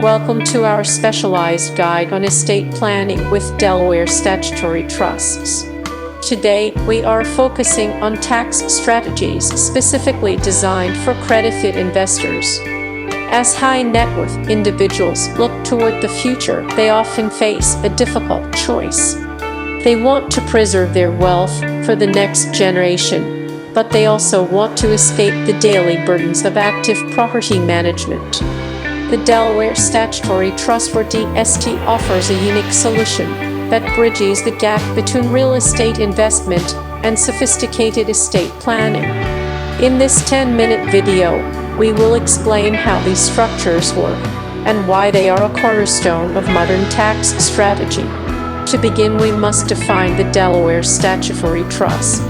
Welcome to our specialized guide on estate planning with Delaware Statutory Trusts. Today, we are focusing on tax strategies specifically designed for accredited investors. As high net worth individuals look toward the future, they often face a difficult choice. They want to preserve their wealth for the next generation, but they also want to escape the daily burdens of active property management. The Delaware Statutory Trust, or DST, offers a unique solution that bridges the gap between real estate investment and sophisticated estate planning. In this 10-minute video, we will explain how these structures work and why they are a cornerstone of modern tax strategy. To begin, we must define the Delaware Statutory Trust.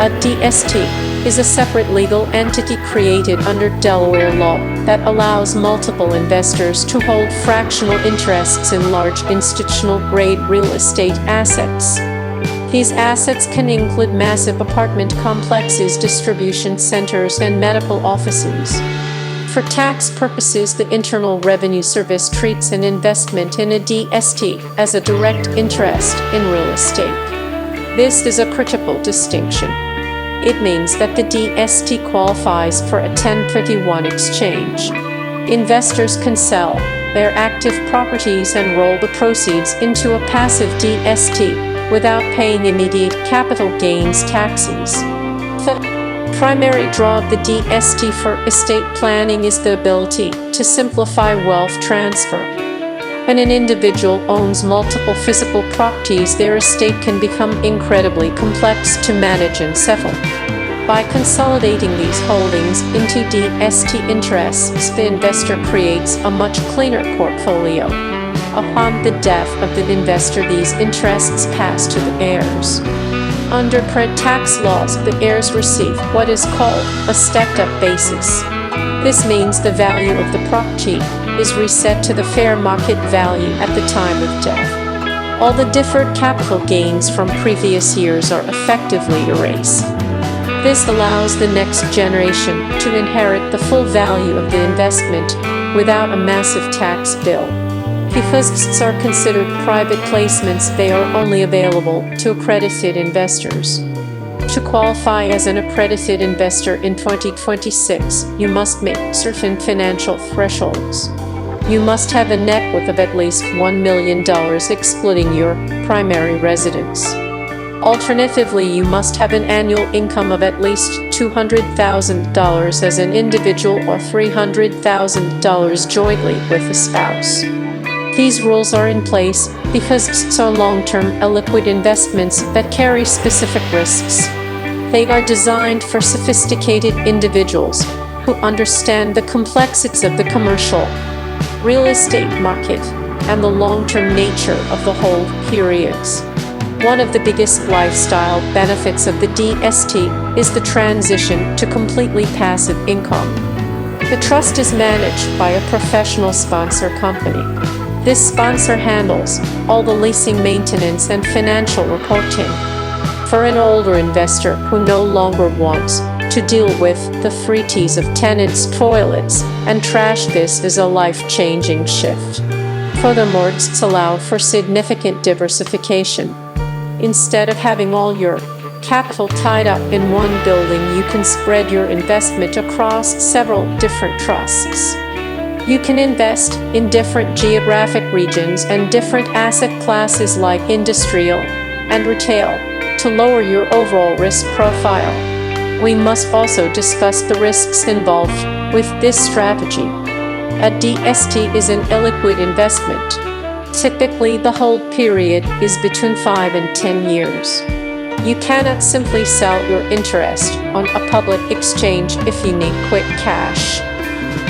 A DST is a separate legal entity created under Delaware law that allows multiple investors to hold fractional interests in large institutional-grade real estate assets. These assets can include massive apartment complexes, distribution centers, and medical offices. For tax purposes, the Internal Revenue Service treats an investment in a DST as a direct interest in real estate. This is a critical distinction. It means that the DST qualifies for a 1031 exchange. Investors can sell their active properties and roll the proceeds into a passive DST without paying immediate capital gains taxes. The primary draw of the DST for estate planning is the ability to simplify wealth transfer. When an individual owns multiple physical properties, their estate can become incredibly complex to manage and settle. By consolidating these holdings into DST interests, the investor creates a much cleaner portfolio. Upon the death of the investor, these interests pass to the heirs. Under current tax laws, the heirs receive what is called a stepped-up basis. This means the value of the property is reset to the fair market value at the time of death. All the deferred capital gains from previous years are effectively erased. This allows the next generation to inherit the full value of the investment without a massive tax bill. Because DSTs are considered private placements, they are only available to accredited investors. To qualify as an accredited investor in 2026, you must meet certain financial thresholds. You must have a net worth of at least $1 million excluding your primary residence. Alternatively, you must have an annual income of at least $200,000 as an individual or $300,000 jointly with a spouse. These rules are in place because DSTs are long-term illiquid investments that carry specific risks. They are designed for sophisticated individuals who understand the complexities of the commercial real estate market and the long-term nature of the hold periods. One of the biggest lifestyle benefits of the DST is the transition to completely passive income. The trust is managed by a professional sponsor company. This sponsor handles all the leasing, maintenance, and financial reporting. For an older investor who no longer wants to deal with the frities of tenants' toilets and trash, this is a life-changing shift. Furthermore, DSTs allow for significant diversification. Instead of having all your capital tied up in one building, you can spread your investment across several different trusts. You can invest in different geographic regions and different asset classes like industrial and retail to lower your overall risk profile. We must also discuss the risks involved with this strategy. A DST is an illiquid investment. Typically, the hold period is between 5 and 10 years. You cannot simply sell your interest on a public exchange if you need quick cash.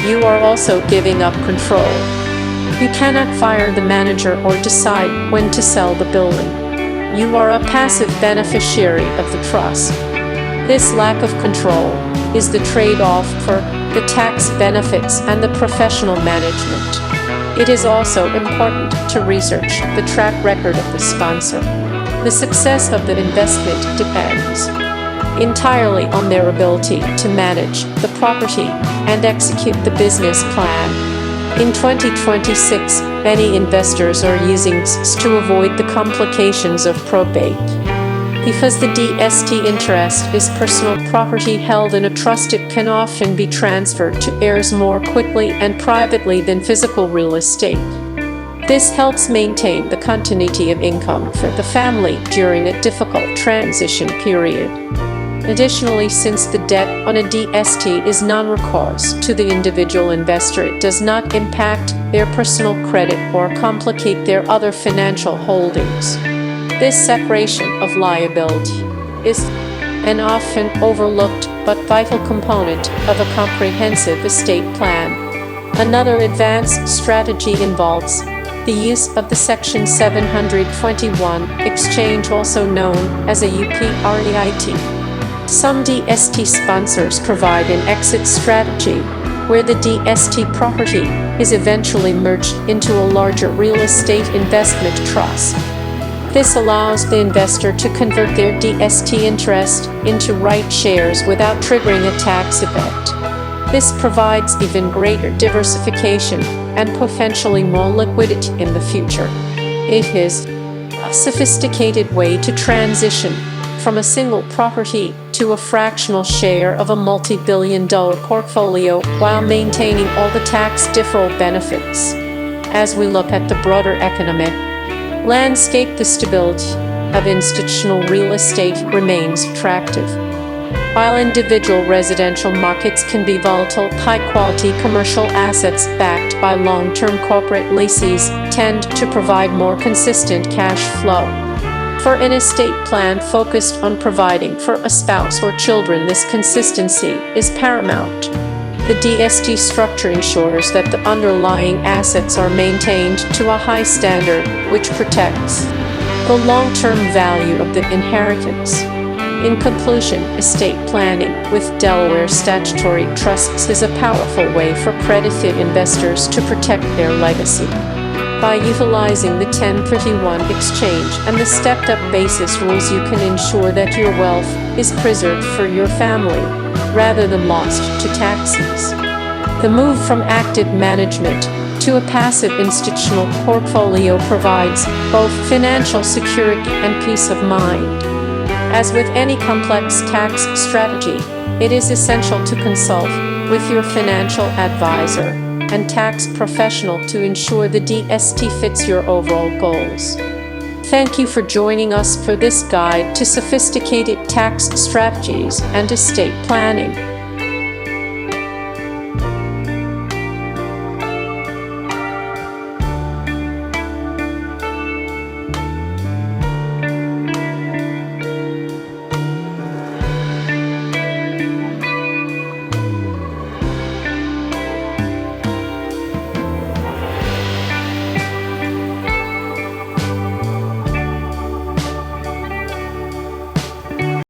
You are also giving up control. You cannot fire the manager or decide when to sell the building. You are a passive beneficiary of the trust. This lack of control is the trade-off for the tax benefits and the professional management. It is also important to research the track record of the sponsor. The success of the investment depends entirely on their ability to manage the property and execute the business plan. In 2026, many investors are using DSTs to avoid the complications of probate. Because the DST interest is personal property held in a trust, it can often be transferred to heirs more quickly and privately than physical real estate. This helps maintain the continuity of income for the family during a difficult transition period. Additionally, since the debt on a DST is non-recourse to the individual investor, it does not impact their personal credit or complicate their other financial holdings. This separation of liability is an often overlooked but vital component of a comprehensive estate plan. Another advanced strategy involves the use of the Section 721 exchange, also known as a UPREIT. Some DST sponsors provide an exit strategy where the DST property is eventually merged into a larger real estate investment trust. This allows the investor to convert their DST interest into REIT shares without triggering a tax event. This provides even greater diversification and potentially more liquidity in the future. It is a sophisticated way to transition from a single property to a fractional share of a multi-billion-dollar portfolio while maintaining all the tax deferral benefits. As we look at the broader economic landscape, the stability of institutional real estate remains attractive. While individual residential markets can be volatile, high-quality commercial assets backed by long-term corporate leases tend to provide more consistent cash flow. For an estate plan focused on providing for a spouse or children, this consistency is paramount. The DST structure ensures that the underlying assets are maintained to a high standard, which protects the long-term value of the inheritance. In conclusion, estate planning with Delaware Statutory Trusts is a powerful way for accredited investors to protect their legacy. By utilizing the 1031 exchange and the stepped-up basis rules, you can ensure that your wealth is preserved for your family, rather than lost to taxes. The move from active management to a passive institutional portfolio provides both financial security and peace of mind. As with any complex tax strategy, it is essential to consult with your financial advisor and tax professional to ensure the DST fits your overall goals. Thank you for joining us for this guide to sophisticated tax strategies and estate planning.